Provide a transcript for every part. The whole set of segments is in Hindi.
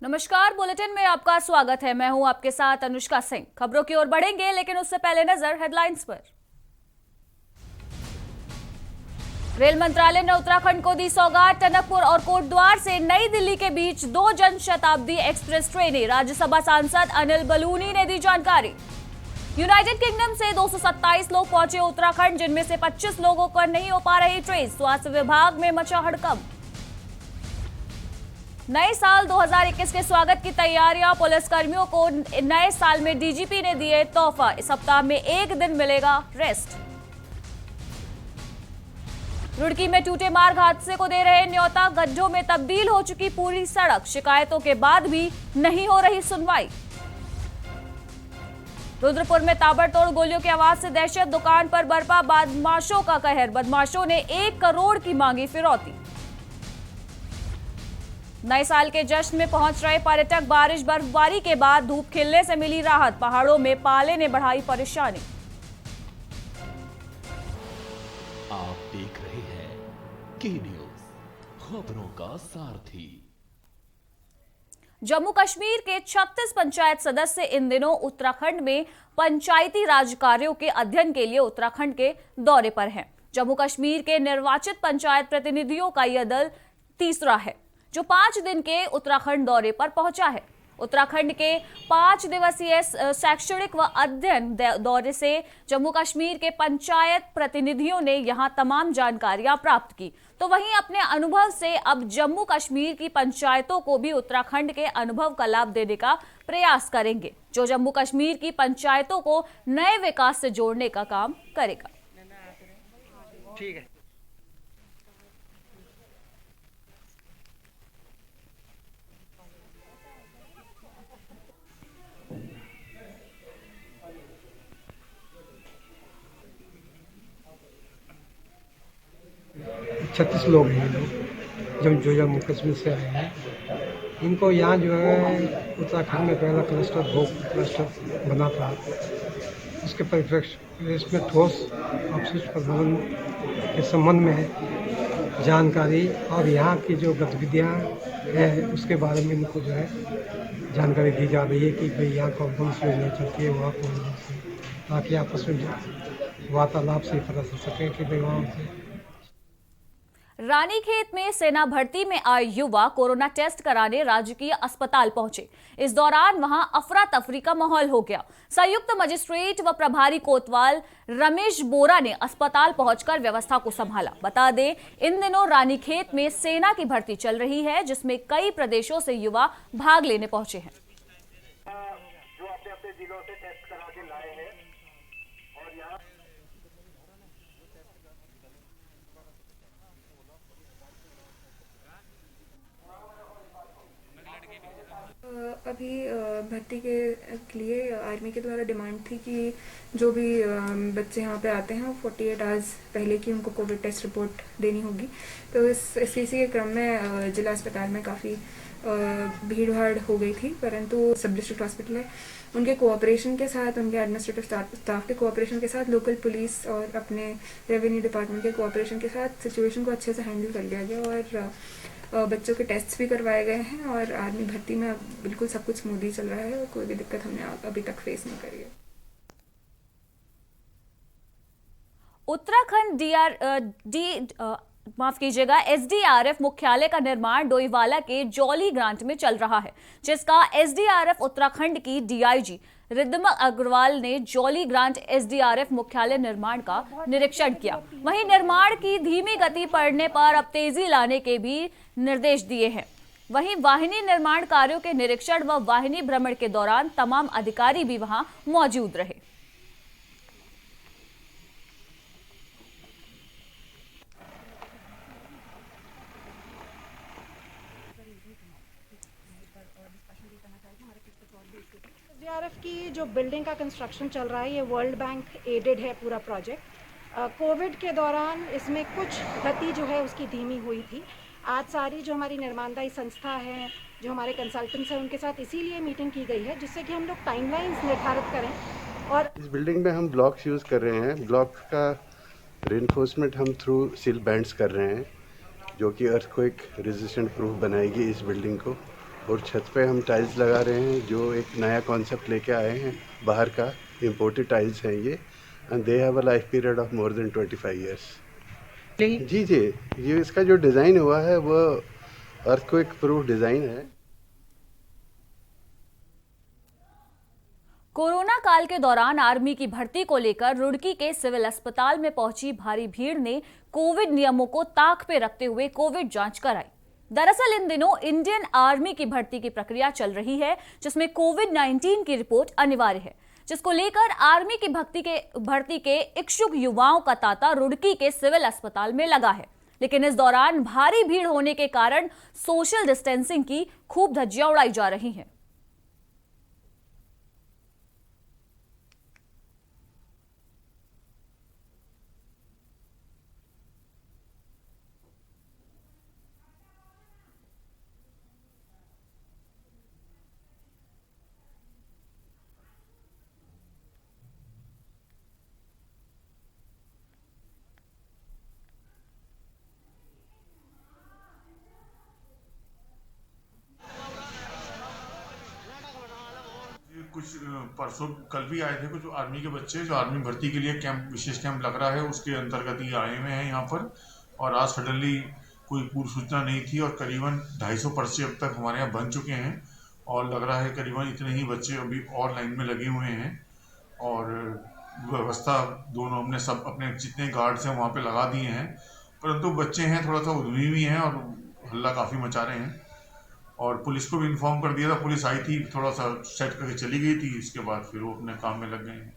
नमस्कार, बुलेटिन में आपका स्वागत है। मैं हूं आपके साथ अनुष्का सिंह। खबरों की ओर बढ़ेंगे, लेकिन उससे पहले नजर हेडलाइंस पर। रेल मंत्रालय ने उत्तराखंड को दी सौगात। टनकपुर और कोटद्वार से नई दिल्ली के बीच 2 जनशताब्दी एक्सप्रेस ट्रेनें। राज्यसभा सांसद अनिल बलूनी ने दी जानकारी। यूनाइटेड किंगडम से 227 लोग पहुंचे उत्तराखंड, जिनमें से 25 लोगों को नहीं हो पा रही ट्रेस। स्वास्थ्य विभाग में मचा हड़कंप। नए साल 2021 के स्वागत की तैयारियां। पुलिसकर्मियों को नए साल में डीजीपी ने दिए तोहफा। इस सप्ताह में एक दिन मिलेगा रेस्ट। रुड़की में टूटे मार्ग हादसे को दे रहे न्योता। गड्ढों में तब्दील हो चुकी पूरी सड़क। शिकायतों के बाद भी नहीं हो रही सुनवाई। रुद्रपुर में ताबड़तोड़ गोलियों की आवाज से दहशत। दुकान पर बरपा बदमाशों का कहर। बदमाशों ने 1 करोड़ की मांगी फिरौती। नए साल के जश्न में पहुंच रहे पर्यटक। बारिश बर्फबारी के बाद धूप खिलने से मिली राहत। पहाड़ों में पाले ने बढ़ाई परेशानी। आप देख रहे हैं के न्यूज, खबरों का सारथी। जम्मू कश्मीर के 36 पंचायत सदस्य इन दिनों उत्तराखंड में पंचायती राज कार्यों के अध्ययन के लिए उत्तराखंड के दौरे पर हैं। जम्मू कश्मीर के निर्वाचित पंचायत प्रतिनिधियों का यह दल तीसरा है जो 5 दिन के उत्तराखंड दौरे पर पहुंचा है। उत्तराखंड के 5 दिवसीय शैक्षणिक व अध्ययन दौरे से जम्मू कश्मीर के पंचायत प्रतिनिधियों ने यहां तमाम जानकारियां प्राप्त की। तो वहीं अपने अनुभव से अब जम्मू कश्मीर की पंचायतों को भी उत्तराखंड के अनुभव का लाभ देने का प्रयास करेंगे, जो जम्मू कश्मीर की पंचायतों को नए विकास से जोड़ने का काम करेगा। ठीक है। छत्तीस लोग हैं लोग जो जम्मू कश्मीर से आए हैं। इनको यहाँ जो है उत्तराखंड में पहला क्लस्टर भोग क्लस्टर बना था। उसके परिप्रेक्ष्य इसमें ठोस अपशिष्ट प्रबंधन के संबंध में जानकारी और यहाँ की जो गतिविधियाँ हैं उसके बारे में इनको जो है जानकारी दी जा रही है कि भाई यहाँ कौन सी योजना चलती है, वहाँ कौन सी, ताकि आपस में वार्तालाप से पता चल सके कि भाई वहाँ से। रानीखेत में सेना भर्ती में आए युवा कोरोना टेस्ट कराने राजकीय अस्पताल पहुंचे। इस दौरान वहां अफरा तफरी का माहौल हो गया। संयुक्त मजिस्ट्रेट व प्रभारी कोतवाल रमेश बोरा ने अस्पताल पहुंचकर व्यवस्था को संभाला। बता दें, इन दिनों रानीखेत में सेना की भर्ती चल रही है, जिसमें कई प्रदेशों से युवा भाग लेने पहुंचे हैं। जो अपने अपने जिलों से टेस्ट करा के लाए हैं और यहाँ अभी भर्ती के लिए आर्मी के द्वारा डिमांड थी कि जो भी बच्चे यहाँ पे आते हैं वो 48 आवर्स पहले की उनको कोविड टेस्ट रिपोर्ट देनी होगी। तो इसी के क्रम में जिला अस्पताल में काफ़ी भीड़ भाड़ हो गई थी, परंतु सब डिस्ट्रिक्ट हॉस्पिटल है उनके कोऑपरेशन के साथ, उनके एडमिनिस्ट्रेटिव स्टाफ के कोऑपरेशन के साथ, लोकल पुलिस और अपने रेवेन्यू डिपार्टमेंट के कोऑपरेशन के साथ सिचुएशन को अच्छे से हैंडल कर लिया गया और बच्चों के टेस्ट भी करवाए गए हैं और आर्मी भर्ती में बिल्कुल सब कुछ स्मूथली चल रहा है और कोई भी दिक्कत हमने अभी तक फेस नहीं करी है। उत्तराखंड एसडीआरएफ मुख्यालय का निर्माण डोईवाला के जौली ग्रांट में चल रहा है, जिसका एसडीआरएफ उत्तराखंड की डीआईजी रिद्धिमा अग्रवाल ने जौली ग्रांट एसडीआरएफ मुख्यालय निर्माण का निरीक्षण किया। वहीं निर्माण की धीमी गति पड़ने पर अब तेजी लाने के भी निर्देश दिए हैं। वहीं वाहिनी निर्माण कार्यों के निरीक्षण व वाहिनी भ्रमण के दौरान तमाम अधिकारी भी वहां मौजूद रहे। एसडीआरएफ की जो बिल्डिंग का कंस्ट्रक्शन चल रहा है ये वर्ल्ड बैंक एडेड है पूरा प्रोजेक्ट। कोविड के दौरान इसमें कुछ गति जो है उसकी धीमी हुई थी। आज सारी जो हमारी निर्माणदायी संस्था है, जो हमारे कंसल्टेंट्स हैं, उनके साथ इसीलिए मीटिंग की गई है जिससे कि हम लोग टाइमलाइंस निर्धारित करें। और इस बिल्डिंग में हम ब्लॉक्स यूज़ कर रहे हैं। ब्लॉक का रेनफोर्समेंट हम थ्रू सील बैंड्स कर रहे हैं जो कि अर्थक्वेक रेजिस्टेंट प्रूफ बनाएगी इस बिल्डिंग को। और छत पे हम टाइल्स लगा रहे हैं, जो एक नया कॉन्सेप्ट लेके आए हैं बाहर का, इम्पोर्टेड टाइल्स हैं ये, and they have a life period of more than 25 years. जी, ये इसका जो डिज़ाइन हुआ है वो अर्थक्वेक प्रूफ डिज़ाइन है। कोरोना काल के दौरान आर्मी की भर्ती को लेकर रुड़की के सिविल अस्पताल में पहुंची भारी भीड़ ने कोविड नियमों को ताक पे रखते हुए कोविड जांच कराई। दरअसल इन दिनों इंडियन आर्मी की भर्ती की प्रक्रिया चल रही है, जिसमें कोविड-19 की रिपोर्ट अनिवार्य है, जिसको लेकर आर्मी की भर्ती के इच्छुक युवाओं का तांता रुड़की के सिविल अस्पताल में लगा है। लेकिन इस दौरान भारी भीड़ होने के कारण सोशल डिस्टेंसिंग की खूब धज्जियां उड़ाई जा रही हैं। कुछ परसों कल भी आए थे कुछ आर्मी के बच्चे, जो आर्मी भर्ती के लिए कैंप, विशेष कैंप लग रहा है, उसके अंतर्गत ये आए हुए हैं यहाँ पर। और आज सडनली कोई पूर्व सूचना नहीं थी और करीबन 250 पर्चे अब तक हमारे यहाँ बन चुके हैं और लग रहा है करीबन इतने ही बच्चे अभी और लाइन में लगे हुए हैं। और व्यवस्था दोनों हमने सब अपने जितने गार्ड्स हैं वहाँ पे लगा दिए हैं, परंतु बच्चे हैं थोड़ा सा उद्यमी भी हैं और हल्ला काफ़ी मचा रहे हैं। और पुलिस को भी इन्फॉर्म कर दिया था, पुलिस आई थी, थोड़ा सा सेट करके चली गई थी, इसके बाद फिर वो अपने काम में लग गए हैं।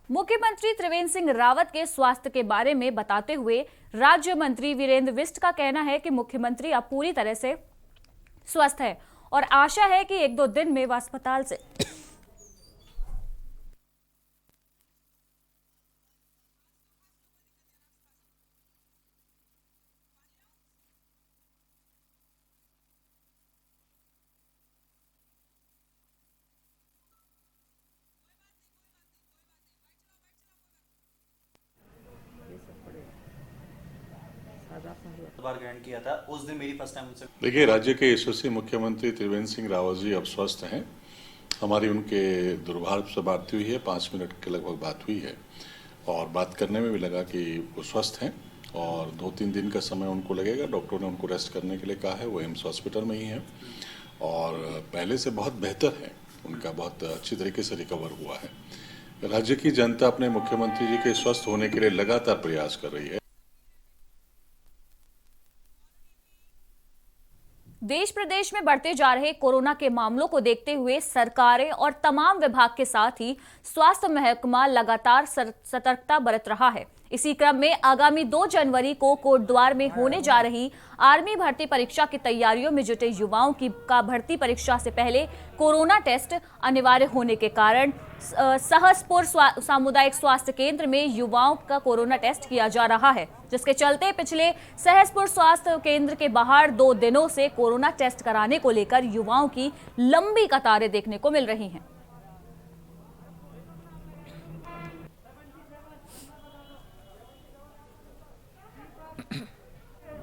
मुख्यमंत्री त्रिवेंद्र सिंह रावत के स्वास्थ्य के बारे में बताते हुए राज्य मंत्री वीरेंद्र बिष्ट का कहना है कि मुख्यमंत्री अब पूरी तरह से स्वस्थ है और आशा है कि 1-2 दिन में वह अस्पताल से बार ग्रहण किया था, उस दिन मेरी फर्स्ट टाइम उनसे। देखिए, राज्य के यशस्वी मुख्यमंत्री त्रिवेंद्र सिंह रावत जी अब स्वस्थ हैं। हमारी उनके दूरभाष से बात हुई है, 5 मिनट के लगभग बात हुई है और बात करने में भी लगा कि वो स्वस्थ हैं और 2-3 दिन का समय उनको लगेगा। डॉक्टरों ने उनको रेस्ट करने के लिए कहा है, वो एम्स हॉस्पिटल में ही है और पहले से बहुत बेहतर है, उनका बहुत अच्छी तरीके से रिकवर हुआ है। राज्य की जनता अपने मुख्यमंत्री जी के स्वस्थ होने के लिए लगातार प्रयास कर रही है। देश प्रदेश में बढ़ते जा रहे कोरोना के मामलों को देखते हुए सरकारें और तमाम विभाग के साथ ही स्वास्थ्य महकमा लगातार सतर्कता बरत रहा है। इसी क्रम में आगामी 2 जनवरी को कोटद्वार में होने जा रही आर्मी भर्ती परीक्षा की तैयारियों में जुटे युवाओं का भर्ती परीक्षा से पहले कोरोना टेस्ट अनिवार्य होने के कारण सहसपुर सामुदायिक स्वास्थ्य केंद्र में युवाओं का कोरोना टेस्ट किया जा रहा है, जिसके चलते पिछले सहसपुर स्वास्थ्य केंद्र के बाहर 2 दिनों से कोरोना टेस्ट कराने को लेकर युवाओं की लंबी कतारें देखने को मिल रही हैं।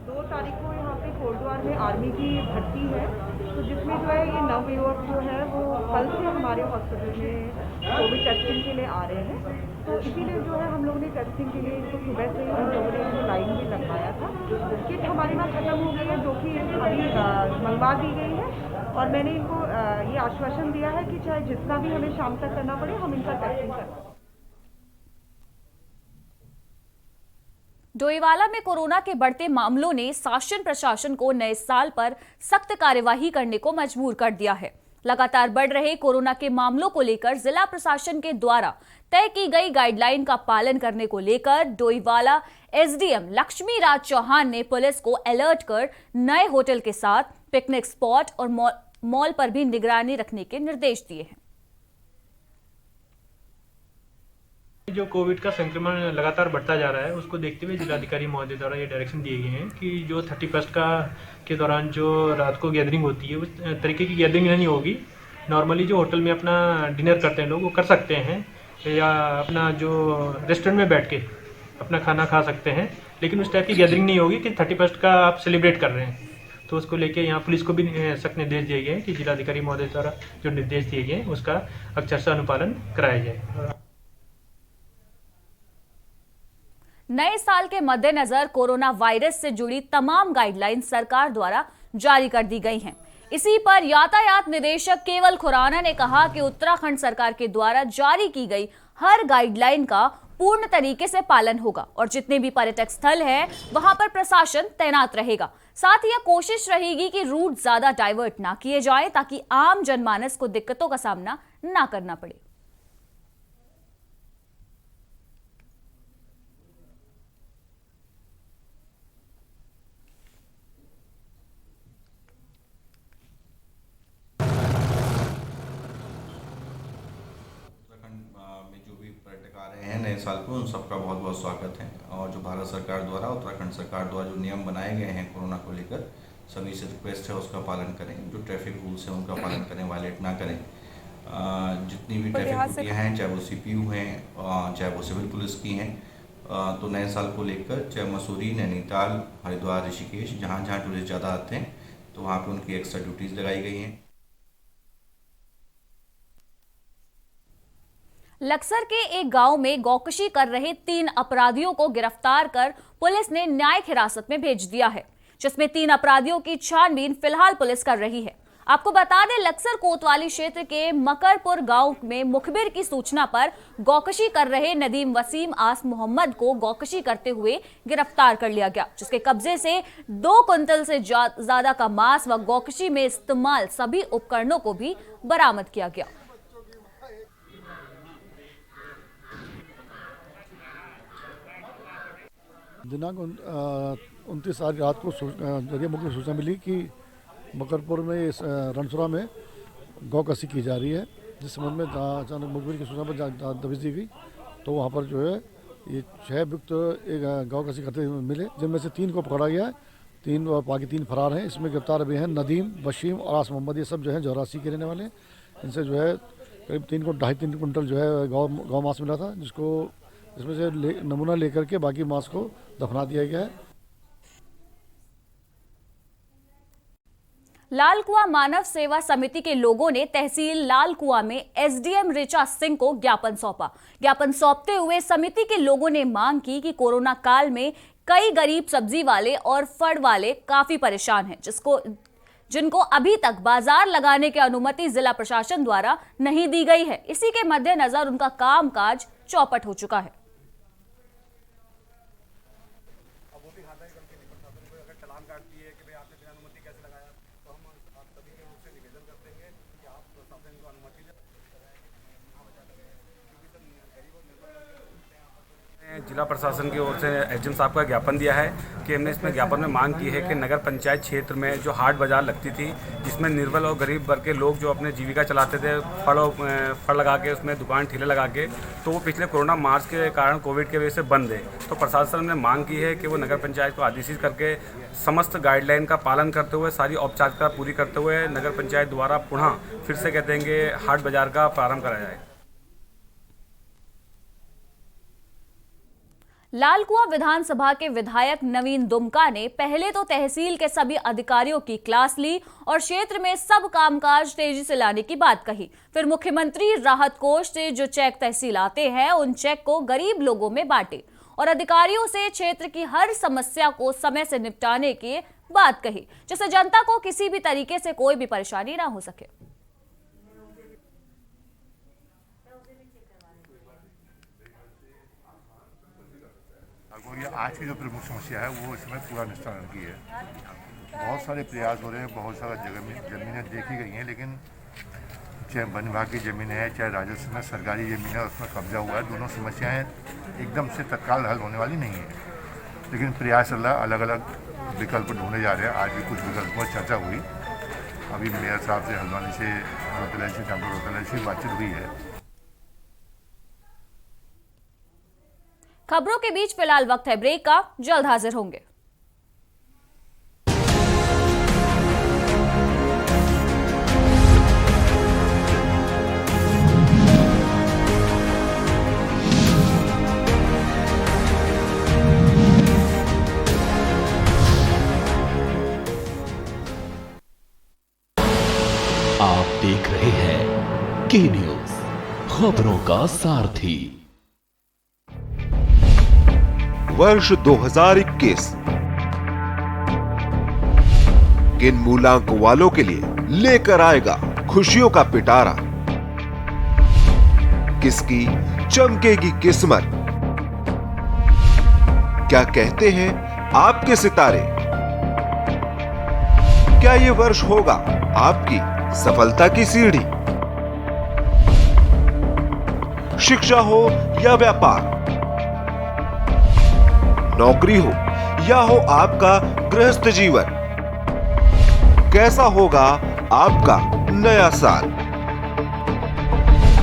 2 तारीख को यहाँ पे कोटद्वार में आर्मी की भर्ती है, तो जिसमें जो है ये नवयुवक जो है वो कल से हमारे हॉस्पिटल में कोविड टेस्टिंग के लिए आ रहे हैं। तो इसीलिए जो है हम लोगों ने टेस्टिंग के लिए इनको सुबह से ही हम लोगों ने इनको लाइन भी लगवाया था। किट हमारे पास खत्म हो गई है, जो कि अभी मंगवा दी गई है और मैंने इनको ये आश्वासन दिया है कि चाहे जितना भी हमें शाम तक करना पड़े हम इनका टेस्टिंग करें। डोईवाला में कोरोना के बढ़ते मामलों ने शासन प्रशासन को नए साल पर सख्त कार्यवाही करने को मजबूर कर दिया है। लगातार बढ़ रहे कोरोना के मामलों को लेकर जिला प्रशासन के द्वारा तय की गई गाइडलाइन का पालन करने को लेकर डोईवाला एसडीएम लक्ष्मी राज चौहान ने पुलिस को अलर्ट कर नए होटल के साथ पिकनिक स्पॉट और मॉल पर भी निगरानी रखने के निर्देश दिए हैं। जो कोविड का संक्रमण लगातार बढ़ता जा रहा है, उसको देखते हुए जिलाधिकारी महोदय द्वारा ये डायरेक्शन दिए गए हैं कि जो 31 के दौरान जो रात को गैदरिंग होती है, उस तरीके की गैदरिंग नहीं होगी। नॉर्मली जो होटल में अपना डिनर करते हैं लोग, वो कर सकते हैं या अपना जो रेस्टोरेंट में बैठ के अपना खाना खा सकते हैं, लेकिन उस टाइप की गैदरिंग नहीं होगी कि 31 का आप सेलिब्रेट कर रहे हैं। तो उसको लेके यहाँ पुलिस को भी सख्त निर्देश दिए गए हैं कि जिलाधिकारी महोदय द्वारा जो निर्देश दिए गए हैं उसका अक्षरशः अनुपालन कराया जाए। नए साल के मद्देनजर कोरोना वायरस से जुड़ी तमाम गाइडलाइन सरकार द्वारा जारी कर दी गई हैं। इसी पर यातायात निदेशक केवल खुराना ने कहा कि उत्तराखंड सरकार के द्वारा जारी की गई हर गाइडलाइन का पूर्ण तरीके से पालन होगा और जितने भी पर्यटक स्थल हैं वहां पर प्रशासन तैनात रहेगा। साथ ही यह कोशिश रहेगी कि रूट ज्यादा डाइवर्ट ना किए जाएं ताकि आम जनमानस को दिक्कतों का सामना ना करना पड़े। नए साल को उन सबका बहुत बहुत स्वागत है। और जो भारत सरकार द्वारा, उत्तराखंड सरकार द्वारा जो नियम बनाए गए हैं कोरोना को लेकर, सभी से रिक्वेस्ट है उसका पालन करें। जो ट्रैफिक रूल्स हैं उनका पालन करें, वायलेट ना करें। जितनी भी ट्रैफिक ड्यूटियाँ हैं, चाहे वो CPU हैं, चाहे वो सिविल पुलिस की हैं, तो नए साल को लेकर चाहे मसूरी, नैनीताल, हरिद्वार, ऋषिकेश, जहाँ जहाँ टूरिस्ट ज़्यादा आते हैं तो वहाँ पर उनकी एक्स्ट्रा ड्यूटीज़ लगाई गई हैं। लक्सर के एक गांव में गौकशी कर रहे 3 अपराधियों को गिरफ्तार कर पुलिस ने न्यायिक हिरासत में भेज दिया है, जिसमें 3 अपराधियों की छानबीन फिलहाल पुलिस कर रही है। आपको बता दें, लक्सर कोतवाली क्षेत्र के मकरपुर गांव में मुखबिर की सूचना पर गौकशी कर रहे नदीम वसीम आस मोहम्मद को गौकशी करते हुए गिरफ्तार कर लिया गया, जिसके कब्जे से 2 कुंतल से ज्यादा का मांस व गौकशी में इस्तेमाल सभी उपकरणों को भी बरामद किया गया। दिनांक 29 तारीख रात को जरिए मुख्य सूचना मिली कि मकरपुर में रणसुरा में गौकशी की जा रही है, जिस संबंध में अचानक मुखबिर की सूचना पर दबिश दी गई। तो वहाँ पर जो है ये 6 अभियुक्त एक गौकशी करते हुए मिले, जिनमें से 3 को पकड़ा गया है। 3 और बाकी 3 फरार हैं। इसमें गिरफ्तार अभी हैं नदीम, वसीम और आस मोहम्मद। ये सब जो है जौरासी के रहने वाले हैं। इनसे जो है करीब 3.5 कुंटल जो है गौ मांस मिला था, इसमें से नमूना लेकर के बाकी मांस को दफना दिया गया है। लालकुआं मानव सेवा समिति के लोगों ने तहसील लालकुआं में SDM ऋचा सिंह को ज्ञापन सौंपा। ज्ञापन सौंपते हुए समिति के लोगों ने मांग की कि कोरोना काल में कई गरीब सब्जी वाले और फल वाले काफी परेशान हैं, जिनको अभी तक बाजार लगाने की अनुमति जिला प्रशासन द्वारा नहीं दी गई है। इसी के मद्देनजर उनका कामकाज चौपट हो चुका है। जिला प्रशासन की ओर से SDM साहब का ज्ञापन दिया है कि हमने इसमें ज्ञापन में मांग की है कि नगर पंचायत क्षेत्र में जो हाट बाजार लगती थी, जिसमें निर्बल और गरीब वर्ग के लोग जो अपने जीविका चलाते थे, फल लगा के उसमें दुकान ठेले लगा के, तो वो पिछले कोरोना मार्च के कारण कोविड की वजह से बंद है। तो प्रशासन ने मांग की है कि वो नगर पंचायत को आदेशित करके समस्त गाइडलाइन का पालन करते हुए, सारी औपचारिकता पूरी करते हुए नगर पंचायत द्वारा पुनः फिर से कहते हैं कि हाट बाजार का प्रारंभ कराया जाए। लालकुआं विधानसभा के विधायक नवीन दुमका ने पहले तो तहसील के सभी अधिकारियों की क्लास ली और क्षेत्र में सब कामकाज तेजी से लाने की बात कही। फिर मुख्यमंत्री राहत कोष से जो चेक तहसील आते हैं उन चेक को गरीब लोगों में बांटे और अधिकारियों से क्षेत्र की हर समस्या को समय से निपटाने की बात कही, जिससे जनता को किसी भी तरीके से कोई भी परेशानी ना हो सके। और ये आज की जो प्रमुख समस्या है वो इसमें पूरा निस्तारण की है। बहुत सारे प्रयास हो रहे हैं, बहुत सारा जगह में ज़मीनें देखी गई हैं, लेकिन चाहे वन विभाग की ज़मीन है, चाहे राजस्व में सरकारी ज़मीन है, उसमें कब्जा हुआ है। दोनों समस्याएं एकदम से तत्काल हल होने वाली नहीं है, लेकिन प्रयास अलग अलग विकल्प ढूंढे जा रहे हैं। आज भी कुछ विकल्पों पर चर्चा हुई। अभी मेयर साहब से, हल्द्वानी से, रोहतलाई से, चंद्र रोहतलाई से बातचीत हुई है। खबरों के बीच फिलहाल वक्त है ब्रेक का, जल्द हाजिर होंगे। खबरों का सारथी। वर्ष 2021 किन मूलांक वालों के लिए लेकर आएगा खुशियों का पिटारा? किसकी चमकेगी किस्मत? क्या कहते हैं आपके सितारे? क्या ये वर्ष होगा आपकी सफलता की सीढ़ी? शिक्षा हो या व्यापार, नौकरी हो या हो आपका गृहस्थ जीवन, कैसा होगा आपका नया साल?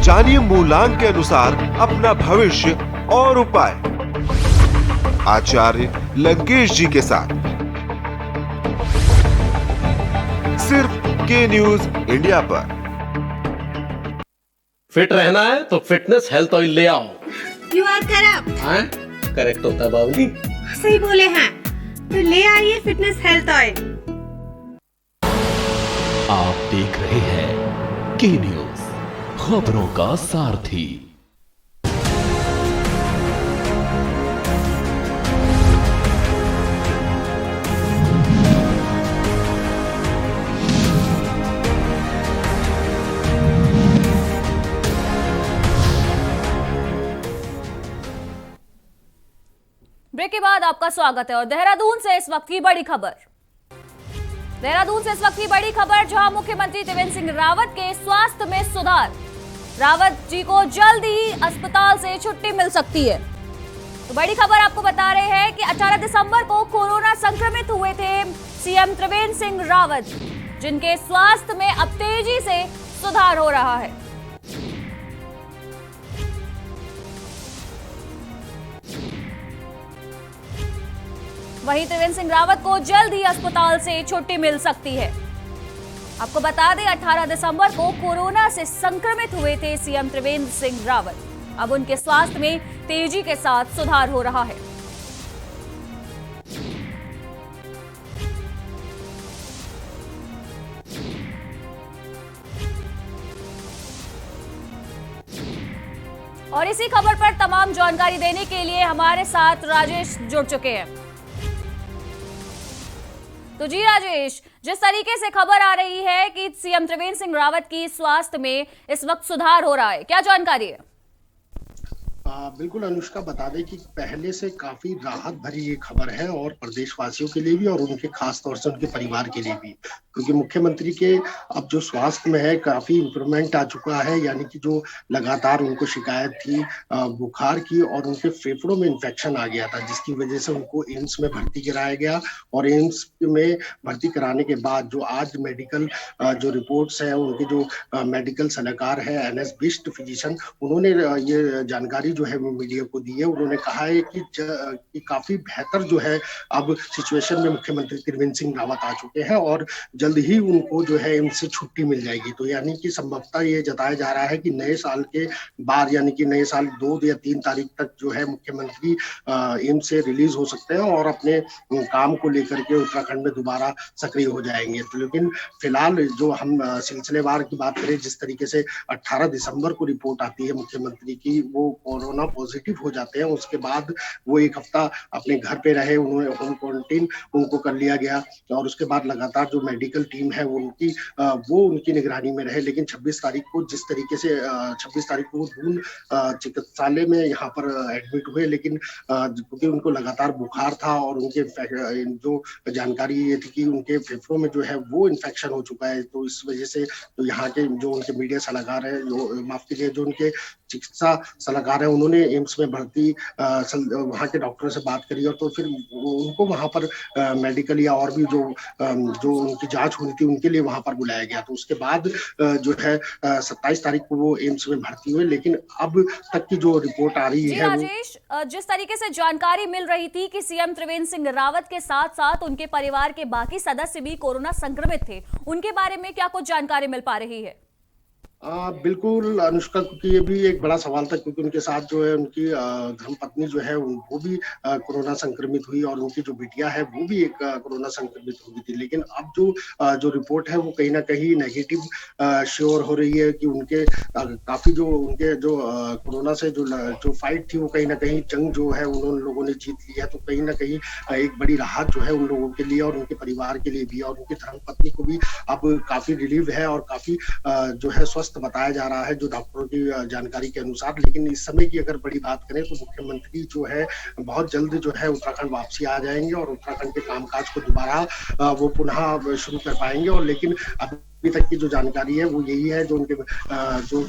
जानिए मूलांक के अनुसार अपना भविष्य और उपाय आचार्य लंकेश जी के साथ, सिर्फ के न्यूज इंडिया पर। फिट रहना है तो फिटनेस हेल्थ ऑयल ले आओ। You are correct. हाँ, करेक्ट होता है बाबूजी। सही बोले हैं, तो ले आइए फिटनेस हेल्थ ऑयल। आप देख रहे हैं के न्यूज, खबरों का सारथी। ब्रेक के बाद आपका स्वागत है और देहरादून से इस वक्त की बड़ी खबर। देहरादून से इस वक्त की बड़ी खबर, जहां मुख्यमंत्री त्रिवेंद्र सिंह रावत के स्वास्थ्य में सुधार। रावत जी को जल्द ही अस्पताल से छुट्टी मिल सकती है। तो बड़ी खबर आपको बता रहे हैं कि 18 दिसंबर को कोरोना संक्रमित हुए थे सीएम त्रिवेंद्र सिंह रावत, जिनके स्वास्थ्य में अब तेजी से सुधार हो रहा है। वहीं त्रिवेंद्र सिंह रावत को जल्द ही अस्पताल से छुट्टी मिल सकती है। आपको बता दें 18 दिसंबर को कोरोना से संक्रमित हुए थे सीएम त्रिवेंद्र सिंह रावत। अब उनके स्वास्थ्य में तेजी के साथ सुधार हो रहा है। और इसी खबर पर तमाम जानकारी देने के लिए हमारे साथ राजेश जुड़ चुके हैं। तो जी राजेश, जिस तरीके से खबर आ रही है कि सीएम त्रिवेंद्र सिंह रावत की स्वास्थ्य में इस वक्त सुधार हो रहा है, क्या जानकारी है? बिल्कुल अनुष्का, बता दें कि पहले से काफी राहत भरी ये खबर है और प्रदेशवासियों के लिए भी और उनके खास तौर से उनके परिवार के लिए भी, क्योंकि मुख्यमंत्री के अब जो स्वास्थ्य में है काफी इंप्रूवमेंट आ चुका है। यानी कि जो लगातार उनको शिकायत थी बुखार की और उनके फेफड़ों में इन्फेक्शन आ गया था, जिसकी वजह से उनको एम्स में भर्ती कराया गया। और एम्स में भर्ती कराने के बाद जो आज मेडिकल जो रिपोर्ट्स है, उनके जो मेडिकल सलाहकार है NS बिष्ट फिजिशियन, उन्होंने ये जानकारी जो है वो मीडिया को दी है। उन्होंने कहा है कि काफी बेहतर जो है अब सिचुएशन में मुख्यमंत्री त्रिवेंद्र सिंह रावत आ चुके हैं और जल्द ही उनको जो है इनसे छुट्टी मिल जाएगी। तो यानी कि संभवतः ये जताया जा रहा है कि नए साल के बाद, यानी कि नए साल 2 या 3 तारीख तक जो है मुख्यमंत्री एम्स से रिलीज हो सकते हैं और अपने काम को लेकर के उत्तराखंड में दोबारा सक्रिय हो जाएंगे। तो लेकिन फिलहाल जो हम सिलसिलेवार की बात करें, जिस तरीके से 18 दिसंबर को रिपोर्ट आती है मुख्यमंत्री की, वो कोरोना पॉजिटिव हो जाते हैं। उसके बाद वो 1 हफ्ता अपने घर पे रहे, उन्होंने होम क्वारंटीन उनको कर लिया गया और उसके बाद लगातार जो मेडिकल टीम है वो उनकी निगरानी में रहे। लेकिन 26 तारीख को जिस तरीके से 26 तारीख को दून चिकित्सालय में यहाँ पर एडमिट हुए, लेकिन क्योंकि उनको लगातार बुखार था और उनके जो जानकारी ये थी कि उनके फेफड़ों में जो है वो इन्फेक्शन हो चुका है। तो इस वजह से तो यहाँ के जो उनके मीडिया सलाहकार है, माफ कीजिए, जो उनके चिकित्सा सलाहकार है, उन्होंने एम्स में भर्ती वहाँ के डॉक्टरों से बात करी और तो फिर उनको वहाँ पर मेडिकल या और भी जो उनकी जांच होनी थी उनके लिए वहाँ पर बुलाया गया। तो उसके बाद जो है 27 तारीख को वो एम्स में भर्ती हुए। लेकिन अब तक की जो रिपोर्ट आ रही है, राजेश, जिस तरीके से जानकारी मिल रही थी कि सीएम त्रिवेंद्र सिंह रावत के साथ साथ उनके परिवार के बाकी सदस्य भी कोरोना संक्रमित थे, उनके बारे में क्या कुछ जानकारी मिल पा रही है? बिल्कुल अनुष्का, क्योंकि ये भी एक बड़ा सवाल था, क्योंकि उनके साथ जो है उनकी धर्मपत्नी जो है वो भी कोरोना संक्रमित हुई और उनकी जो बिटिया है वो भी एक कोरोना संक्रमित हुई थी। लेकिन अब जो रिपोर्ट है वो कहीं ना कहीं नेगेटिव श्योर हो रही है कि उनके काफी जो उनके जो कोरोना से जो फाइट थी वो कहीं ना कहीं जंग जो है उन लोगों ने जीत ली है। तो कहीं ना कहीं एक बड़ी राहत जो है उन लोगों के लिए और उनके परिवार के लिए भी, और उनकी धर्मपत्नी को भी अब काफी रिलीफ है और काफी जो है स्वस्थ बताया जा रहा है जो डॉक्टरों की जानकारी के अनुसार। लेकिन इस समय की अगर बड़ी बात करें तो मुख्यमंत्री जो है बहुत जल्द जो है उत्तराखंड वापसी आ जाएंगे और उत्तराखंड के कामकाज को दोबारा वो पुनः शुरू कर पाएंगे। और लेकिन अभी तक की जो जानकारी है वो यही है, जो उनके जो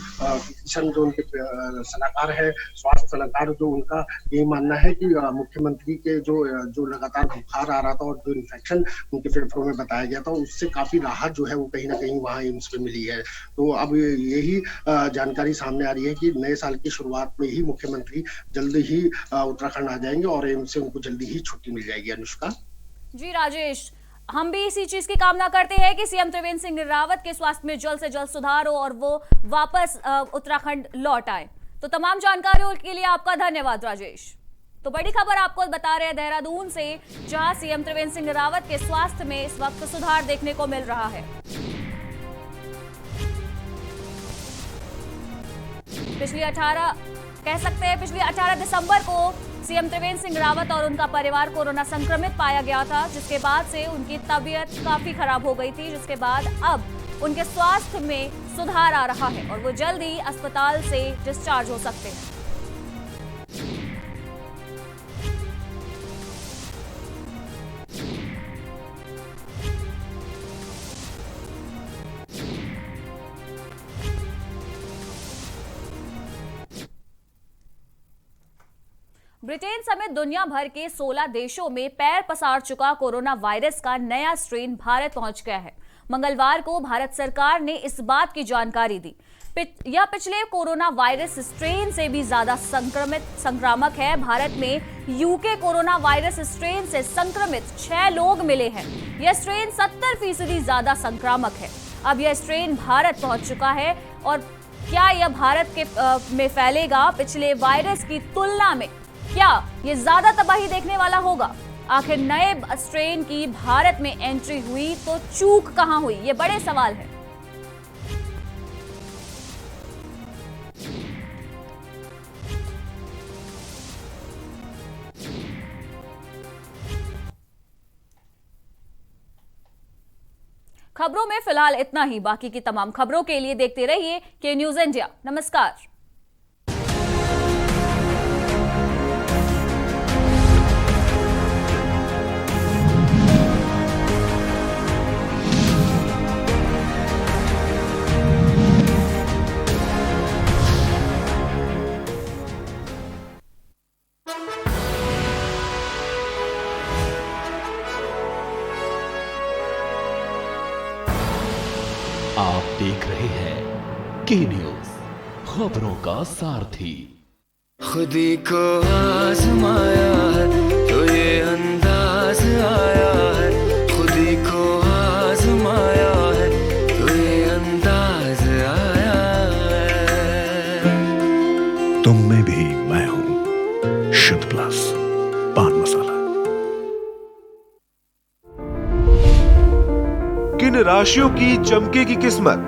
उनके सलाहकार है, स्वास्थ्य सलाहकार, जो उनका यही मानना है कि मुख्यमंत्री के जो लगातार बुखार आ रहा था और जो इन्फेक्शन उनके फेफड़ों में बताया गया था उससे काफी राहत जो है वो कहीं ना कहीं वहाँ एम्स पे मिली है। तो अब यही जानकारी सामने आ रही है कि नए साल की शुरुआत में ही मुख्यमंत्री जल्द ही उत्तराखंड आ जाएंगे और एम्स से उनको जल्दी ही छुट्टी मिल जाएगी। अनुष्का जी। राजेश, हम भी इसी चीज की कामना करते हैं कि सीएम त्रिवेंद्र सिंह रावत के स्वास्थ्य में जल्द से जल्द सुधार हो और वो वापस उत्तराखंड लौट आए। तो तमाम जानकारियों के लिए आपका धन्यवाद राजेश। तो बड़ी खबर आपको बता रहे हैं देहरादून से, जहां सीएम त्रिवेंद्र सिंह रावत के स्वास्थ्य में इस वक्त सुधार देखने को मिल रहा है। पिछली 18 दिसंबर को सीएम त्रिवेंद्र सिंह रावत और उनका परिवार कोरोना संक्रमित पाया गया था, जिसके बाद से उनकी तबीयत काफी खराब हो गई थी, जिसके बाद अब उनके स्वास्थ्य में सुधार आ रहा है और वो जल्द ही अस्पताल से डिस्चार्ज हो सकते हैं। ब्रिटेन समेत दुनिया भर के 16 देशों में पैर पसार चुका कोरोना वायरस का नया स्ट्रेन भारत पहुंच गया है। मंगलवार को भारत सरकार ने इस बात की जानकारी दी। यह पिछले कोरोना वायरस स्ट्रेन से भी ज्यादा संक्रामक है। भारत में यूके कोरोना वायरस स्ट्रेन से संक्रमित 6 लोग मिले हैं। यह स्ट्रेन 70% ज्यादा संक्रामक है। अब यह स्ट्रेन भारत पहुंच चुका है और क्या यह भारत में फैलेगा? पिछले वायरस की तुलना में क्या ये ज्यादा तबाही देखने वाला होगा? आखिर नए स्ट्रेन की भारत में एंट्री हुई तो चूक कहां हुई? ये बड़े सवाल है। खबरों में फिलहाल इतना ही। बाकी की तमाम खबरों के लिए देखते रहिए के न्यूज इंडिया। नमस्कार। आप देख रहे हैं के न्यूज, खबरों का सारथी। खुदी को आजमाया है तो ये अंदाज आया है, खुदी को आजमाया है तो ये अंदाज आया है। तुम में भी मैं हूं, शुद्ध प्लस पान मसाला। किन राशियों की चमकेगी किस्मत?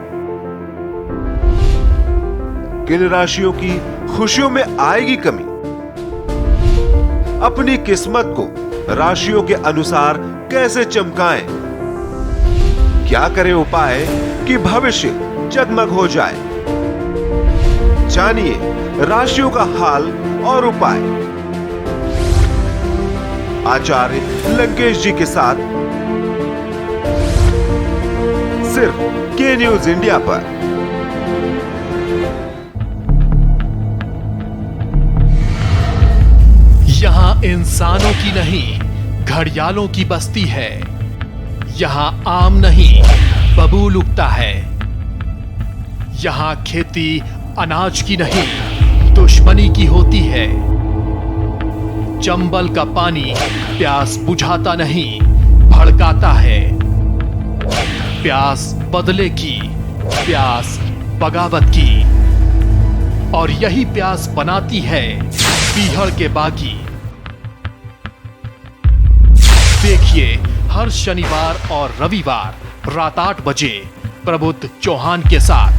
किन राशियों की खुशियों में आएगी कमी? अपनी किस्मत को राशियों के अनुसार कैसे चमकाएं? क्या करें उपाय कि भविष्य जगमग हो जाए? जानिए राशियों का हाल और उपाय आचार्य लंकेश जी के साथ सिर्फ के न्यूज इंडिया पर। यहाँ इंसानों की नहीं घड़ियालों की बस्ती है। यहाँ आम नहीं बबूल उगता है। यहाँ खेती अनाज की नहीं दुश्मनी की होती है। चंबल का पानी प्यास बुझाता नहीं भड़काता है। प्यास बदले की, प्यास बगावत की, और यही प्यास बनाती है पीहड़ के बागी। देखिए हर शनिवार और रविवार रात 8 बजे प्रबुद्ध चौहान के साथ